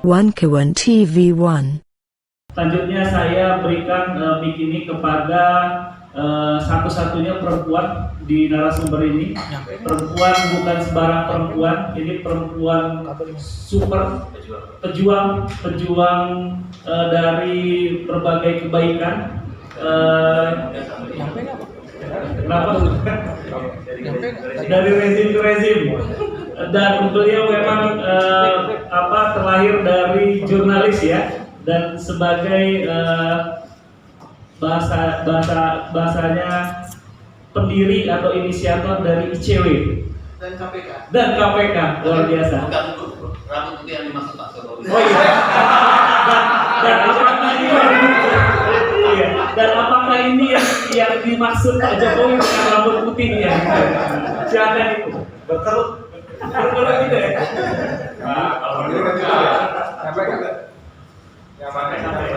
One TV1. Selanjutnya saya berikan mic ini kepada satu-satunya perempuan di narasumber ini. Perempuan bukan sembarang perempuan, ini perempuan super pejuang dari berbagai kebaikan. Kenapa? Dari rezim ke rezim. Dan beliau memang terlahir dari jurnalis ya, dan sebagai bahasanya pendiri atau inisiator dari ICW dan KPK luar biasa. Bukan rambut putih yang dimaksud Pak Jokowi. Oh iya. Dan apakah ini yang dimaksud Pak Jokowi dengan rambut putihnya? Silakan itu. Berkerut gitu ya. Nah, kalau ini sampai kan? Yang mana sampai?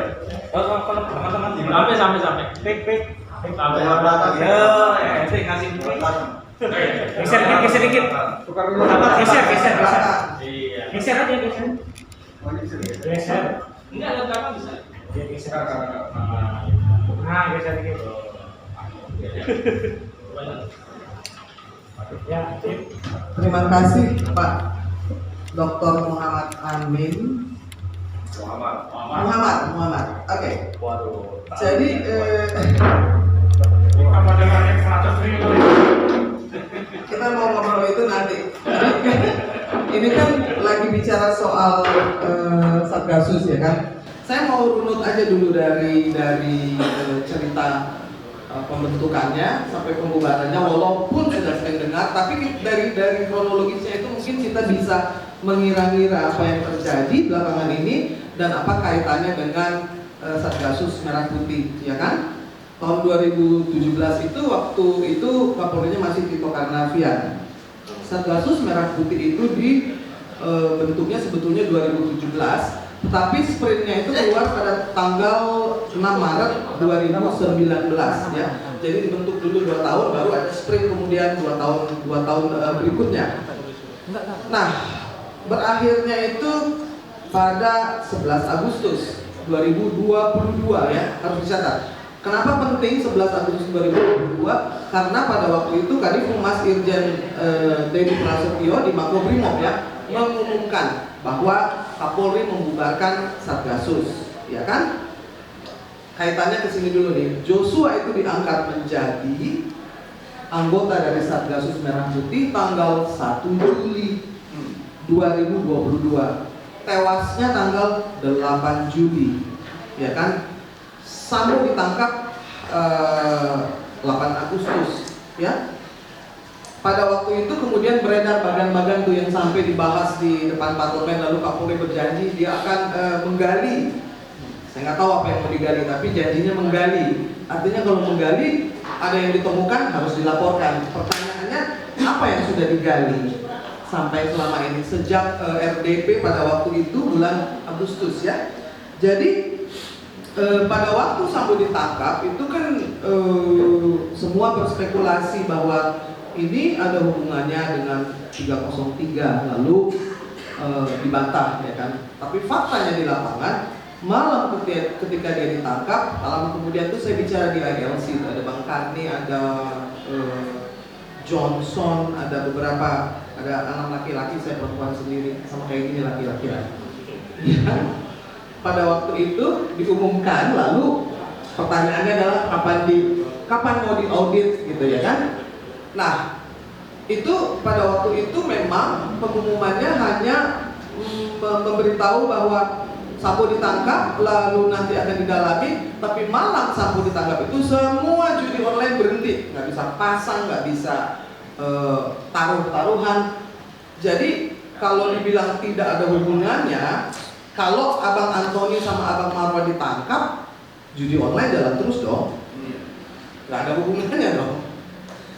Kalau teman-teman sampai. Pik. Sampai ya, itu ngasih geser dikit. Tukar dulu. Geser. Iya. Geser aja. Geser. Enggak ada berapa bisa. Dia geser. Nah, geser dikit. Ya, terima kasih Pak Dr. Muhammad Amin. Muhammad. Oke. Waduh. Jadi kita mau ngobrol itu nanti. Ini kan lagi bicara soal Satgasus ya kan. Saya mau runut aja dulu dari cerita pembentukannya sampai pembubarannya, walaupun sudah sering dengar, tapi dari kronologisnya itu mungkin kita bisa mengira-ngira apa yang terjadi belakangan ini dan apa kaitannya dengan Satgasus Merah Putih, ya kan? Tahun 2017 itu waktu itu Kapolrinya masih Tito Karnavian. Satgasus Merah Putih itu bentuknya sebetulnya 2017, tetapi sprintnya itu keluar pada tanggal 6 Maret 2019 ya. Jadi dibentuk dulu 2 tahun, baru ada sprint kemudian 2 tahun berikutnya. Nah, berakhirnya itu pada 11 Agustus 2022 ya, harus dicatat. Kenapa penting 11 Agustus 2022? Karena pada waktu itu Kadif Humas Irjen Dedi Prasetyo di Makobrimob ya mengumumkan bahwa Kapolri membubarkan Satgasus, ya kan? Kaitannya ke sini dulu nih. Joshua itu diangkat menjadi anggota dari Satgasus Merah Putih tanggal 1 Juli 2022. Tewasnya tanggal 8 Juli, ya kan? Sambo ditangkap 8 Agustus, ya. Pada waktu itu kemudian beredar bagan-bagan tuh yang sampai dibahas di depan parlemen, lalu Kapolri berjanji dia akan menggali. Saya nggak tahu apa yang mau digali, tapi janjinya menggali. Artinya kalau menggali ada yang ditemukan harus dilaporkan. Pertanyaannya apa yang sudah digali sampai selama ini sejak RDP pada waktu itu bulan Agustus ya. Jadi pada waktu Sambo ditangkap itu kan semua berspekulasi bahwa ini ada hubungannya dengan 303 lalu dibantah ya kan. Tapi faktanya di lapangan malam ketika dia ditangkap, malam kemudian tuh saya bicara di ILC, ada Bang Karni, ada Johnson, ada beberapa, ada anak laki-laki, saya perempuan sendiri, sama kayak gini laki-laki ya. Pada waktu itu diumumkan, lalu pertanyaannya adalah kapan mau diaudit gitu ya kan? Nah, itu pada waktu itu memang pengumumannya hanya memberitahu bahwa Sambo ditangkap, lalu nanti akan didalami. Tapi malam Sambo ditangkap itu semua judi online berhenti, nggak bisa pasang, nggak bisa taruh-taruhan. Jadi kalau dibilang tidak ada hubungannya, kalau Abang Antoni sama Abang Marwa ditangkap, judi online jalan terus dong, nggak ada hubungannya dong.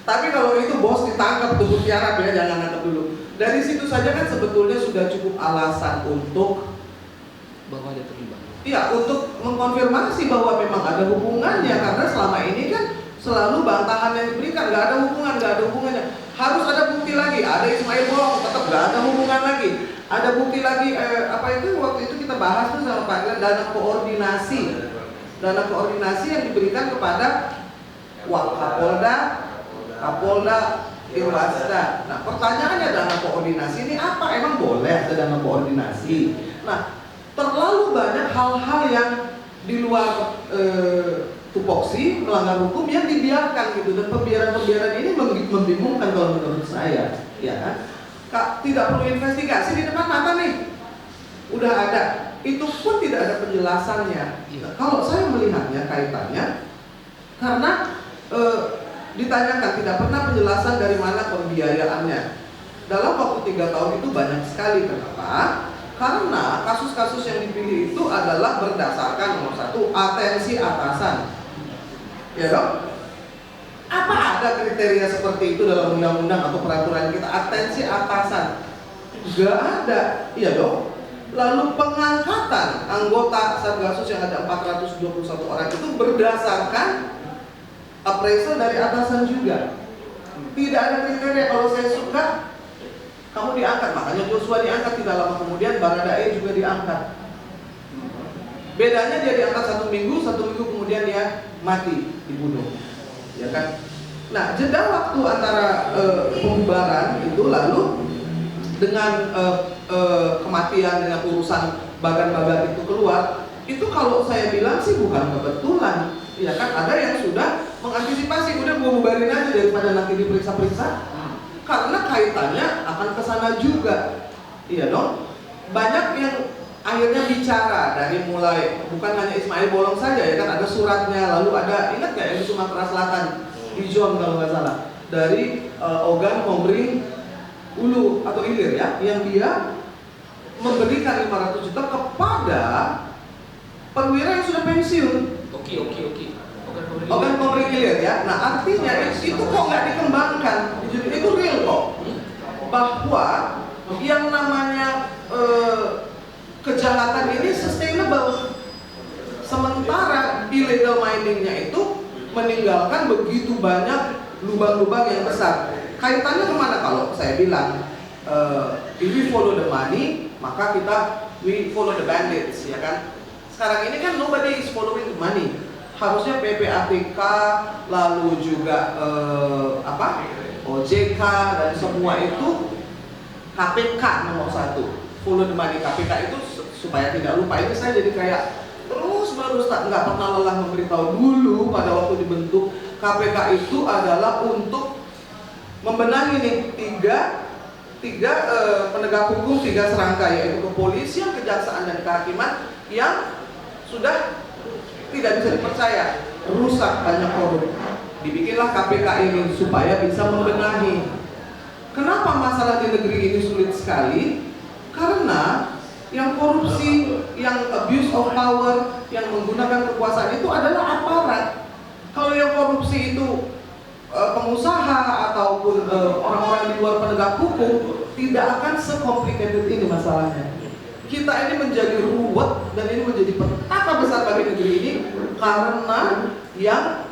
Tapi kalau itu bos ditangkap tubuh tiarap ya, jangan nangkep dulu. Dari situ saja kan sebetulnya sudah cukup alasan untuk Bahwa ada terlibat. iya, untuk mengkonfirmasi bahwa memang ada hubungannya, karena selama ini kan selalu bantahan yang diberikan nggak ada hubungannya. Harus ada bukti lagi. Ada Ismail bohong, tetap nggak ada hubungan lagi. Ada bukti lagi. Apa itu waktu itu kita bahas tuh sama Pak Glenn, dana koordinasi. Dana koordinasi yang diberikan kepada Wakapolda, Kapolda, Irwasda. Nah, pertanyaannya dana koordinasi ini apa? Emang boleh ada dana koordinasi? Nah, terlalu banyak hal-hal yang di luar tupoksi, melanggar hukum yang dibiarkan gitu, dan pembiaran ini membingungkan kalau menurut saya, ya kan? Tidak perlu investigasi di depan mata nih, udah ada, itu pun tidak ada penjelasannya. Kalau saya melihatnya kaitannya, karena ditanyakan tidak pernah penjelasan dari mana pembiayaannya. Dalam waktu 3 tahun itu banyak sekali. Kenapa? Karena kasus-kasus yang dipilih itu adalah berdasarkan nomor 1, atensi atasan. Ya dong? Apa ada kriteria seperti itu dalam undang-undang atau peraturan kita? Atensi atasan? Gak ada, iya dong? Lalu pengangkatan anggota Satgasus yang ada 421 orang itu berdasarkan appraisal dari atasan juga. Tidak ada kriteria. Kalau saya suka, kamu diangkat. Makanya Joshua diangkat, tidak lama kemudian Baradae juga diangkat. Bedanya dia diangkat 1 minggu kemudian dia mati, dibunuh, ya kan? Nah, jeda waktu antara pembubaran itu lalu dengan kematian, dengan urusan bagan-bagan itu keluar, itu kalau saya bilang sih bukan kebetulan, ya kan? Ada yang sudah mengantisipasi, udah gua bubarin aja daripada nanti diperiksa-periksa, karena kaitannya akan ke sana juga, iya dong. Banyak yang akhirnya bicara dari mulai, bukan hanya Ismail Bolong saja ya kan, ada suratnya, lalu ada, ingat nggak yang di Sumatera Selatan, Dijon kalau nggak salah, dari Ogan Komering Ulu atau Ilir ya, yang dia memberikan 500 juta kepada perwira yang sudah pensiun. Oke. Ogan Komering Ilir ya. Nah, artinya itu kok nggak dikembangkan, itu real kok, bahwa yang namanya kejahatan ini sustainable, sementara illegal miningnya itu meninggalkan begitu banyak lubang-lubang yang besar. Kaitannya kemana? Kalau saya bilang if we follow the money, maka we follow the bandits, ya kan? Sekarang ini kan nobody is following the money. Harusnya PPATK, lalu juga OJK dan semua itu, KPK nomor 1, follow the money. KPK itu supaya tidak lupa. Ini saya jadi kayak terus nggak pernah lelah memberitahu. Dulu pada waktu dibentuk KPK itu adalah untuk membenahi nih tiga penegak hukum, 3 serangka, yaitu kepolisian, kejaksaan, dan kehakiman yang sudah tidak bisa dipercaya, rusak, banyak korup. Dibikinlah KPK ini supaya bisa membenahi. Kenapa masalah di negeri ini sulit sekali? Karena yang korupsi, yang abuse of power, yang menggunakan kekuasaan itu adalah aparat. Kalau yang korupsi itu pengusaha ataupun orang-orang di luar penegak hukum, tidak akan sekomplikated ini masalahnya. Kita ini menjadi ruwet dan ini menjadi petaka besar bagi negeri ini karena yang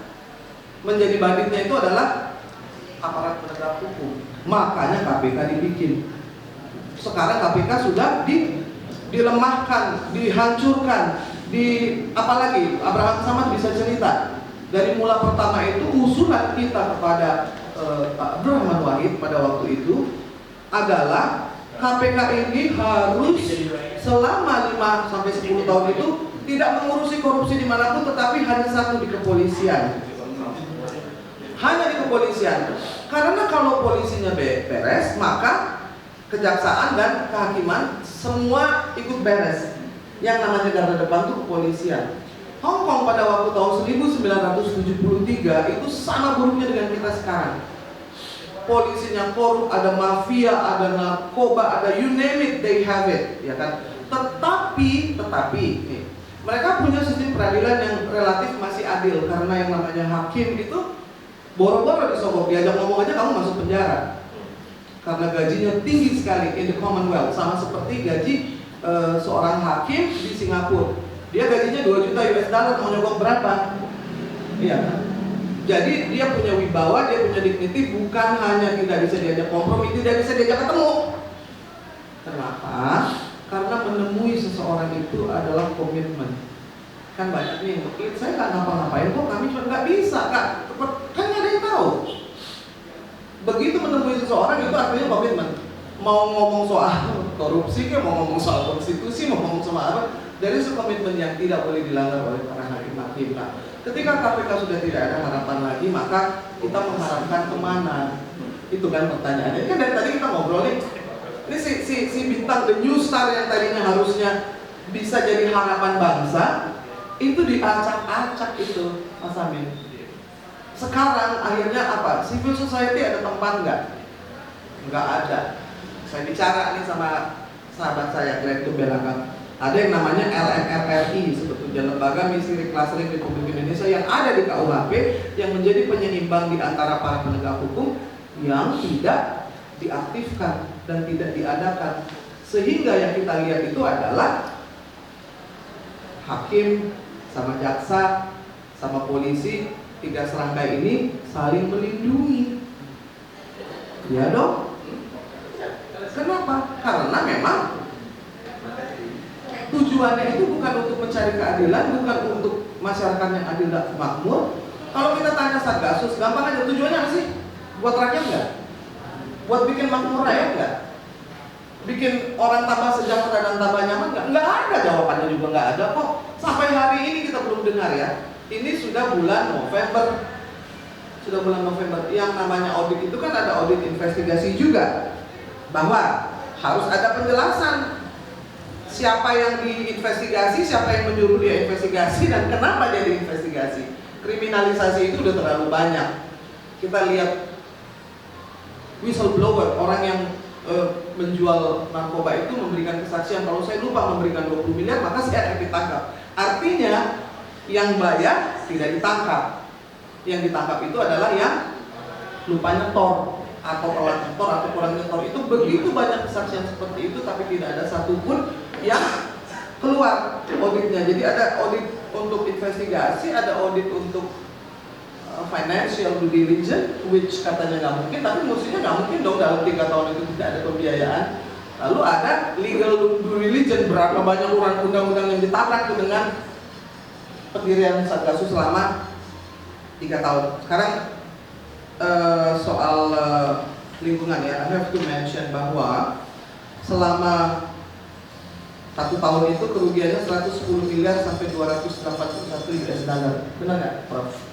menjadi banditnya itu adalah aparat penegak hukum. Makanya KPK dibikin. Sekarang KPK sudah dilemahkan, dihancurkan, apalagi Abraham Samad bisa cerita. Dari mula pertama itu usulan kita kepada Pak Abdurrahman Wahid pada waktu itu adalah KPK ini harus selama 5-10 tahun itu tidak mengurusi korupsi dimanapun, tetapi hanya satu, di kepolisian. Hanya di kepolisian. Karena kalau polisinya beres, maka kejaksaan dan kehakiman semua ikut beres. Yang namanya garda depan itu kepolisian. Hong Kong pada waktu tahun 1973 itu sama buruknya dengan kita sekarang. Polisinya korup, ada mafia, ada narkoba, ada you name it, they have it, ya kan? Tetapi nih, mereka punya sistem peradilan yang relatif masih adil, karena yang namanya hakim itu boro-boro disogok, diajak ngomong aja kamu masuk penjara. Karena gajinya tinggi sekali in the Commonwealth, sama seperti gaji seorang hakim di Singapura. Dia gajinya 2 juta US dollar, mau nyogok berapa? Iya kan? Jadi dia punya wibawa, dia punya dignity, bukan hanya tidak bisa diajak kompromi, tidak bisa diajak ketemu. Kenapa? Karena menemui seseorang itu itu adalah komitmen. Kan banyak nih, saya nggak ngapa-ngapain kok, kami cuma nggak bisa, kan nggak ada yang tahu. Begitu menemui seseorang itu artinya komitmen. Mau ngomong soal korupsi, mau ngomong soal konstitusi, mau ngomong soal apa, dari komitmen yang tidak boleh dilanggar oleh para hakim-hakim. Nah, ketika KPK sudah tidak ada harapan lagi, maka kita mengharapkan kemana? Itu kan pertanyaannya. Kan dari tadi kita ngobrol nih, ini si bintang the new star yang tadinya harusnya bisa jadi harapan bangsa, itu diacak-acak itu, Mas Amin. Sekarang akhirnya apa? Civil society ada tempat nggak? Nggak ada. Saya bicara nih sama sahabat saya, Greg Belakang. Ada yang namanya LMRRI, sebetulnya Lembaga Misi Reklaserik Republik Indonesia yang ada di KUHP, yang menjadi penyeimbang di antara para penegak hukum yang tidak diaktifkan dan tidak diadakan. Sehingga yang kita lihat itu adalah hakim sama jaksa sama polisi, tiga serangkai ini saling melindungi. Ya dong. Kenapa? Karena memang tujuannya itu bukan untuk mencari keadilan, bukan untuk masyarakat yang adil dan makmur. Kalau kita tanya Satgasus, gampang aja, tujuannya apa sih? Buat rakyat nggak? Buat bikin makmur rakyat nggak? Bikin orang tambah sejahtera dan tambah nyaman nggak? Nggak ada, jawabannya juga nggak ada kok. Sampai hari ini kita belum dengar ya. Ini sudah bulan November. Sudah bulan November. Yang namanya audit itu kan ada audit investigasi juga. Bahwa harus ada penjelasan siapa yang diinvestigasi, siapa yang menyuruh dia investigasi, dan kenapa dia diinvestigasi. Kriminalisasi itu udah terlalu banyak. Kita lihat whistleblower, orang yang menjual narkoba itu memberikan kesaksian, kalau saya lupa memberikan 20 miliar maka saya akan ditangkap. Artinya yang bayar tidak ditangkap. Yang ditangkap itu adalah yang lupa nyetor atau telat nyetor atau kurang nyetor. Itu begitu banyak kesaksian seperti itu, tapi tidak ada satupun yang keluar auditnya. Jadi ada audit untuk investigasi, ada audit untuk financial due diligence, which katanya nggak mungkin, tapi mestinya nggak mungkin dong dalam 3 tahun itu tidak ada pembiayaan. Lalu ada legal due diligence, berapa banyak undang-undang yang ditabrak itu dengan pendirian Satgasus selama 3 tahun. Sekarang soal lingkungan ya, I have to mention bahwa selama 1 tahun itu kerugiannya 110 miliar sampai 281 US dollar. Benar nggak, Prof?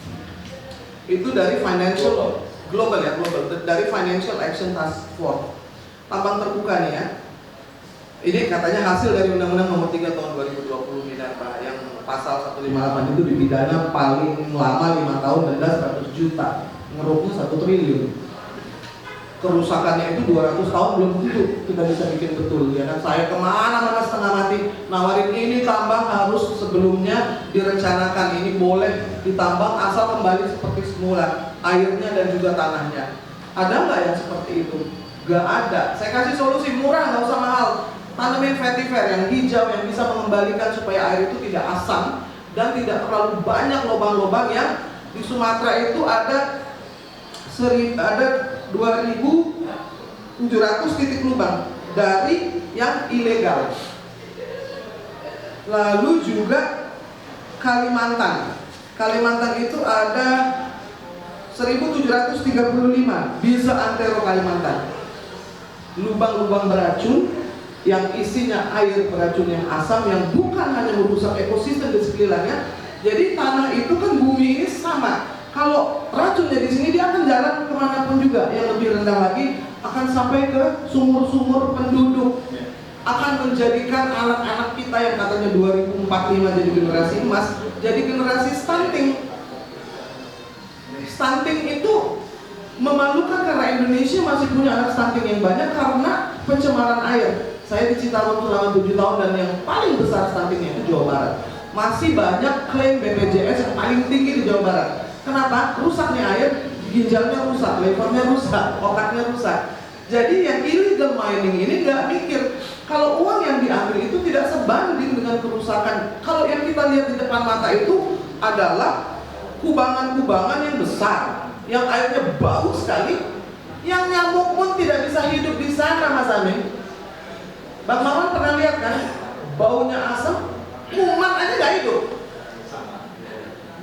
Itu dari financial global ya, global, dari Financial Action Task Force. Tambang terbuka nih ya. Ini katanya hasil dari Undang-Undang Nomor 3 Tahun 2020 Minerba yang pasal 158 itu dipidana paling lama 5 tahun, denda 100 juta, ngeruknya 1 triliun. Kerusakannya itu 200 tahun belum tentu kita bisa bikin betul ya kan. Saya kemana-mana setengah mati nawarin ini tambang harus sebelumnya direncanakan, ini boleh ditambang asal kembali seperti semula airnya dan juga tanahnya. Ada nggak yang seperti itu? Nggak ada. Saya kasih solusi murah, nggak usah mahal. Tanamin vetiver yang hijau yang bisa mengembalikan supaya air itu tidak asam dan tidak terlalu banyak lubang-lubang. Yang di Sumatera itu ada 2.700 titik lubang dari yang ilegal. Lalu juga Kalimantan itu ada 1.735 di seantero Kalimantan. Lubang-lubang beracun yang isinya air beracun yang asam, yang bukan hanya merusak ekosistem di sekelilingnya. Jadi tanah itu kan, bumi ini sama. Kalau racunnya di sini dia akan jalan kemanapun juga. Yang lebih rendah lagi akan sampai ke sumur-sumur penduduk. Akan menjadikan anak-anak kita yang katanya 2045 jadi generasi emas, jadi generasi stunting. Stunting itu memalukan karena Indonesia masih punya anak stunting yang banyak karena pencemaran air. Saya di Citarum selama 7 tahun dan yang paling besar stuntingnya itu Jawa Barat. Masih banyak klaim BPJS yang paling tinggi di Jawa Barat. Kenapa? Rusaknya air, ginjalnya rusak, levernya rusak, otaknya rusak. Jadi yang illegal mining ini nggak mikir kalau uang yang diambil itu tidak sebanding dengan kerusakan. Kalau yang kita lihat di depan mata itu adalah kubangan-kubangan yang besar, yang airnya bau sekali, yang nyamuk pun tidak bisa hidup di sana, Mas Amin. Bang Maman pernah lihat kan? baunya asam, kuman aja nggak hidup.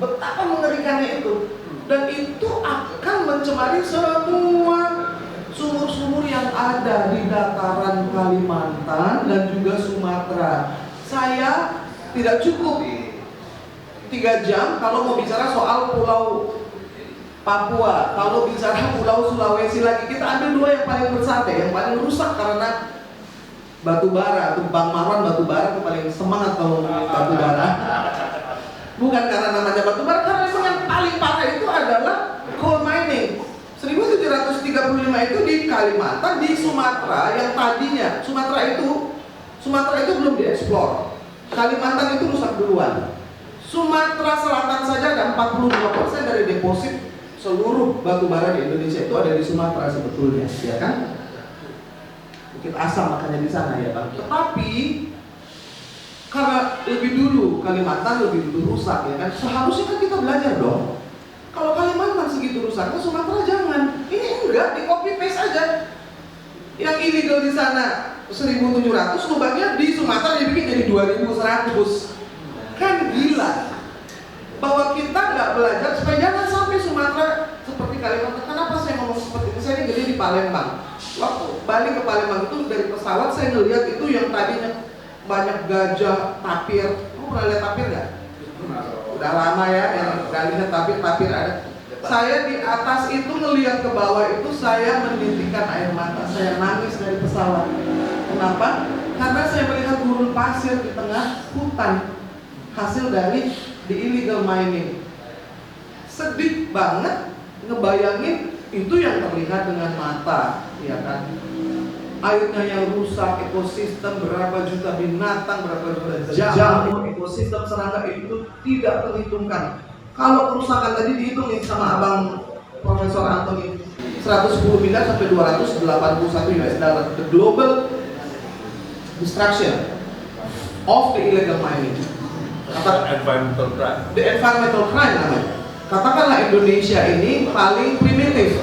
Betapa mengerikannya itu. Dan itu akan mencemari semua sumur-sumur yang ada di dataran Kalimantan dan juga Sumatera. Saya tidak cukup 3 jam kalau mau bicara soal Pulau Papua, kalau bicara Pulau Sulawesi lagi. Kita ambil 2 yang paling besar deh, yang paling rusak karena batu bara. Tuh Bang Marwan batu bara itu paling semangat kalau ngomongin batu bara. Bukan karena namanya batu bara, karena yang paling parah itu adalah coal mining. 1735 itu di Kalimantan, di Sumatera yang tadinya Sumatera itu belum dieksplor. Kalimantan itu rusak duluan. Sumatera Selatan saja ada 42% dari deposit seluruh batu bara di Indonesia itu ada di Sumatera sebetulnya, ya kan? Bukit Asam makanya di sana ya Bang. Tetapi karena lebih dulu Kalimantan lebih dulu rusak, ya kan? Seharusnya kan kita belajar dong. Kalau Kalimantan segitu rusaknya, Sumatera jangan. Ini enggak, di copy paste aja. Yang illegal di sana 1.700, lubangnya di Sumatera dibikin jadi 2.100. Kan gila. Bahwa kita nggak belajar supaya jangan sampai Sumatera seperti Kalimantan. Kenapa saya ngomong seperti itu? Saya ini gede di Palembang. Waktu balik ke Palembang itu dari pesawat saya ngelihat itu yang tadinya banyak gajah, tapir. Kamu pernah lihat tapir nggak? Udah lama ya yang nggak lihat tapir ada. Saya di atas itu ngelihat ke bawah itu saya menitikkan air mata. Saya nangis dari pesawat. Kenapa? Karena saya melihat gurun pasir di tengah hutan. Hasil dari di illegal mining. Sedih banget ngebayangin itu yang terlihat dengan mata, ya kan? Airnya yang rusak, ekosistem berapa juta binatang, berapa juta jamur, ekosistem serangga itu tidak terhitungkan. Kalau kerusakan tadi dihitungin sama Abang Profesor Anthony 110 miliar sampai 281 US dollar. The global destruction of the illegal mining. Environmental crime. The environmental crime namanya. Katakanlah Indonesia ini paling primitif.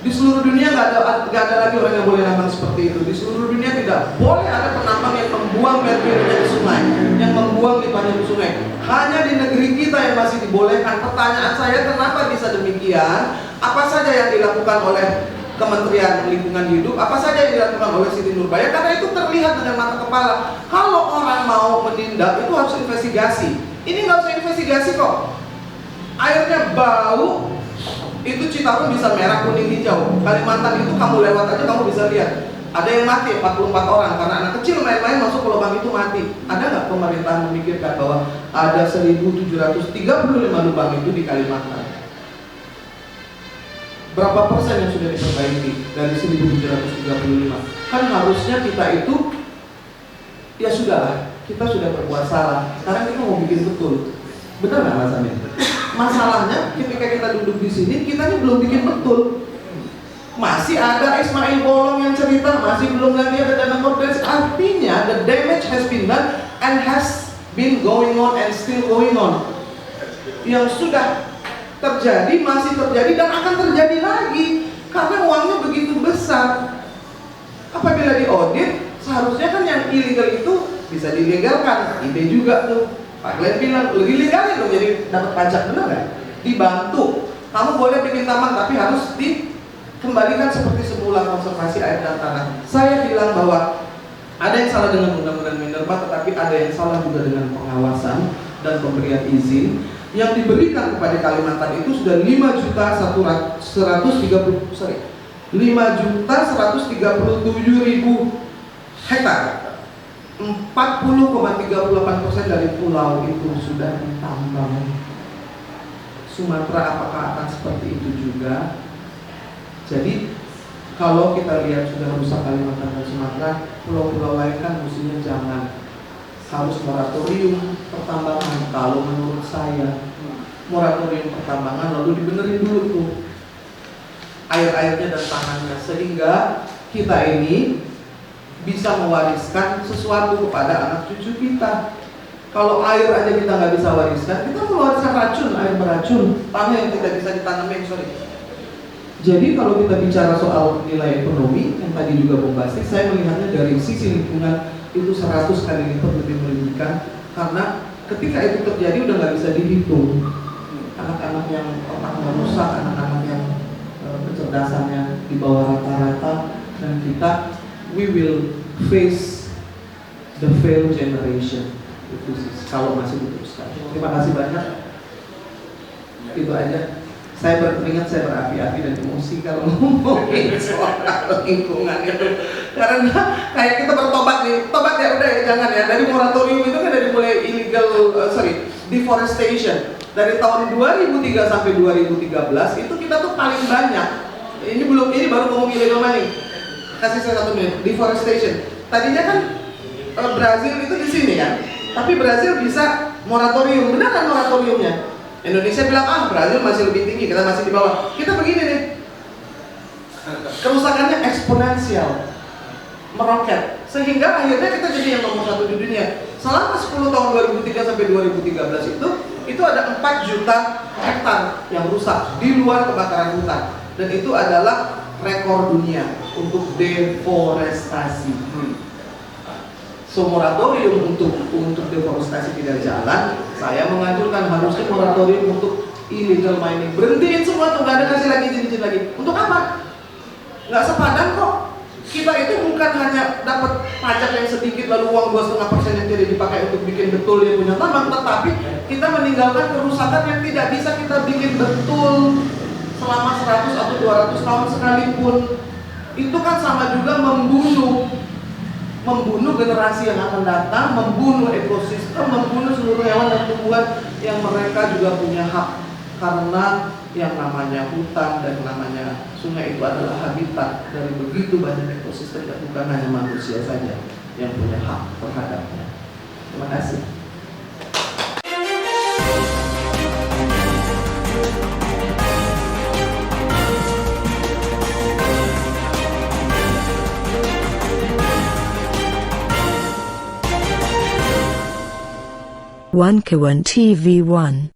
Di seluruh dunia nggak ada lagi orang yang boleh nambang seperti itu. Di seluruh dunia tidak boleh ada penambang yang membuang merkurinya ke sungai, yang membuang limbahnya ke sungai. Hanya di negeri kita yang masih dibolehkan. Pertanyaan saya, kenapa bisa demikian? Apa saja yang dilakukan oleh Kementerian Lingkungan Hidup, apa saja yang dilakukan oleh Siti Nurbaya? Karena itu terlihat dengan mata kepala. Kalau orang mau menindak itu harus investigasi. Ini nggak usah investigasi kok. Airnya bau, itu Citarum bisa merah, kuning, hijau. Kalimantan itu kamu lewat aja kamu bisa lihat. Ada yang mati 44 orang karena anak kecil main-main masuk ke lubang itu mati. Ada nggak pemerintah memikirkan bahwa ada 1.735 lubang itu di Kalimantan? Berapa persen yang sudah diperbaiki dari 1.735? Kan harusnya kita itu, ya sudahlah, kita sudah berbuat salah. Sekarang kita mau bikin betul. Benar nggak Mas Amin? Masalahnya ketika kita duduk di sini, kita ini belum bikin betul. Masih ada Ismail Bolong yang cerita, masih belum lagi ada dana korporasi. Artinya the damage has been done and has been going on and still going on. Yang sudah terjadi, masih terjadi, dan akan terjadi lagi karena uangnya begitu besar. Apabila diaudit, seharusnya kan yang ilegal itu bisa dilegalkan. Ide juga tuh Pak Glenn bilang, lebih legalin dong jadi dapat pajak, benar nggak? Dibantu. Kamu boleh bikin taman tapi harus dikembalikan seperti semula konservasi air dan tanah. Saya bilang bahwa ada yang salah dengan undang-undang Minerba, tetapi ada yang salah juga dengan pengawasan dan pemberian izin. Yang diberikan kepada Kalimantan itu sudah 5.137.000 hektar. 40,38% dari pulau itu sudah ditambang. Sumatera apakah akan seperti itu juga? Jadi kalau kita lihat sudah rusak Kalimantan dan Sumatera, pulau-pulau lain kan mestinya jangan. Harus moratorium pertambangan. Kalau menurut saya moratorium pertambangan lalu dibenerin dulu tuh air-airnya dan tanahnya, sehingga kita ini bisa mewariskan sesuatu kepada anak cucu kita. Kalau air aja kita nggak bisa wariskan, kita mewariskan racun, air beracun, tanah yang tidak bisa ditanamin, Jadi kalau kita bicara soal nilai ekonomi yang tadi juga bombastis, saya melihatnya dari sisi lingkungan itu 100 kali lipat lebih merugikan, karena ketika itu terjadi udah nggak bisa dihitung. Anak-anak yang otaknya rusak, anak-anak yang kecerdasannya di bawah rata-rata, dan kita we will face the failed generation. Itu sih kalau masih diteruskan. Terima kasih banyak. Itu aja. Saya beringat, saya berapi-api dan emosi kalau ngomongin soal lingkungan itu, karena kayak kita bertobat nih, tobat ya udah ya, jangan ya. Dari moratorium itu kan dari mulai deforestation dari tahun 2003 sampai 2013 itu kita tuh paling banyak. Ini baru ngomong illegal mining. Kasih saya 1 menit. Deforestation. Tadinya kan Brazil itu di sini kan, tapi Brazil bisa moratorium, benar kan moratoriumnya? Indonesia bilang Brazil masih lebih tinggi, kita masih di bawah. Kita begini nih, kerusakannya eksponensial, meroket, sehingga akhirnya kita jadi yang nomor 1 di dunia. Selama 10 tahun 2003 sampai 2013 itu ada 4 juta hektar yang rusak di luar kebakaran hutan, dan itu adalah rekor dunia untuk deforestasi. So moratorium untuk deforestasi tidak jalan, saya menganjurkan harusnya moratorium untuk illegal mining. Berhentiin semua tuh, nggak ada kasih lagi izin lagi. Untuk apa? Nggak sepadan kok. Kita itu bukan hanya dapat pajak yang sedikit lalu uang 2,5% yang tidak dipakai untuk bikin betul yang punya tambang, tetapi kita meninggalkan kerusakan yang tidak bisa kita bikin betul selama 100 atau 200 tahun sekalipun. Itu kan sama juga membunuh generasi yang akan datang, membunuh ekosistem, membunuh seluruh hewan dan tumbuhan yang mereka juga punya hak. Karena yang namanya hutan dan namanya sungai itu adalah habitat dari begitu banyak ekosistem, dan bukan hanya manusia saja yang punya hak terhadapnya. Terima kasih. One Kawan TV 1